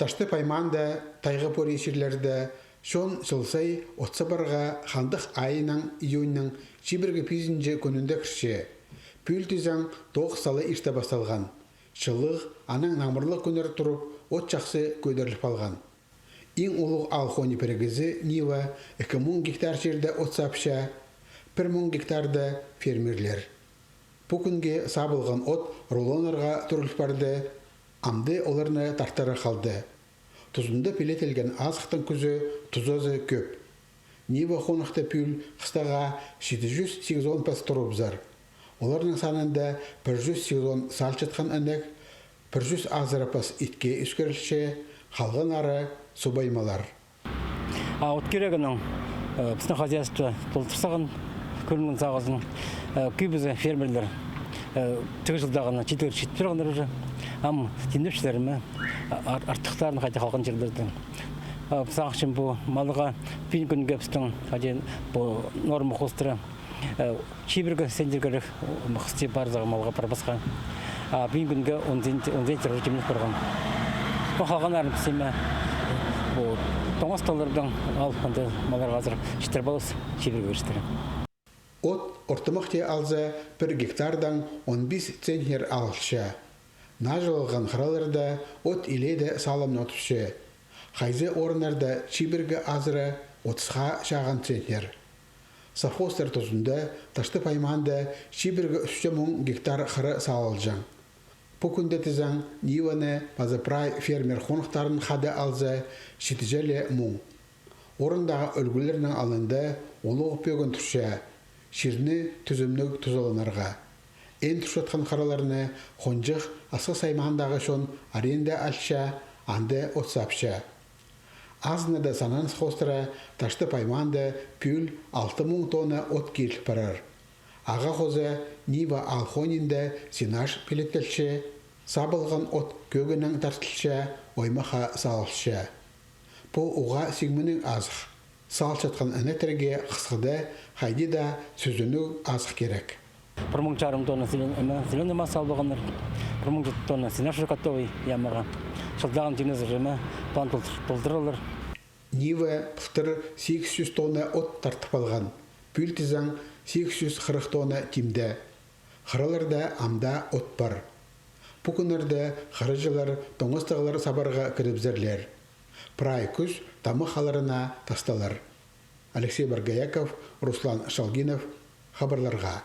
Ташты пайманда тайғы поресерлерді шон сылсай отса барға хандық айының июнның чибіргі пизінже көнінде кірше. Пүл тізің тоқ салы ішті басталған. Шылық аның намырлық көнер тұрып, от жақсы көдерліп алған. Ең ұлық алхони перегізі Нива 2000 гектар жерді от сапша, 1000 гектарды фермерлер. Бүкінге сабылған от рулонарға түріліп барды, амды оларына тартары қалды. Тұзында пелетелген азықтың күзі тұзозы көп. Нива қонықты пүл қыстаға 780 пәс тұрып зар. Олардың санында 180 сал жатқан әнек, 100 азыра пәс итке үскерілше, қалған ары субаймалар. От керегінің біздің хозяйство толтырсаған көрінің сағызын көбізі фермерлер түгі жылдағына жетіп тұрғандар уже. Ам тендепшілеріме артықтарын қайта қалған жерлердің. Сағышын бұл малыға пен күнге біздің норма қостыры. Чебіргі сендергері мұқысты барзағы малға парбасқа. Пен күнге 10 тері жемініп тұрған. Қалған әрін пісеме тоңасталардан алып малар қазір шетер балыз чебіргі өрістері. От ортымақты алза 1 гектардан 15 центнер алықша. Нажылған қыраларда от иледі салымын отыпшы. Қайзы орынарда чибіргі азыры 30-ға шаған центнер. Сафостер тұзында ташты пайманда чибіргі 3000 гектар қыры салылжан. Бүкінде тізің Ниваны Пазапрай фермер қонықтарын қады алза шетіжелі мұң. Орындағы үлгілерінің алында олы өпеген тұрша, шерні түзімнік тұзылынарға. Ен тұршатқан қараларыны қонжық асық саймағындағы шон аренде алша, анды отсапша. Азынада сананыз қостыра ташты пайманды пүл 6000 тонна от келіп барар. Аға қозы Нива алхонинді синаш пелеттелші, сабылған от көгінің тартылша, оймаға салылша. Бұл уға сегмінің азық. Сал жатқан әнеттерге қысқыды, қайды да сөзіну азық керек. 1000 тонна зеленый масал болғандар, 1000 тонна синаш готовый ямаға. Шылдаған жинезірімі план толтырылыр. Нива пұлтыр 800 тонна от тартып алған. Пүл тізің 840 тонна тимді. Қырыларда амда от бар. Бүкінерді қырыжылар, тоңыстығылар сабарға кіріпзірлер. Прай күз тамы қаларына тасталар. Алексей Баргаяков, Руслан Шалгинов, хабарларға.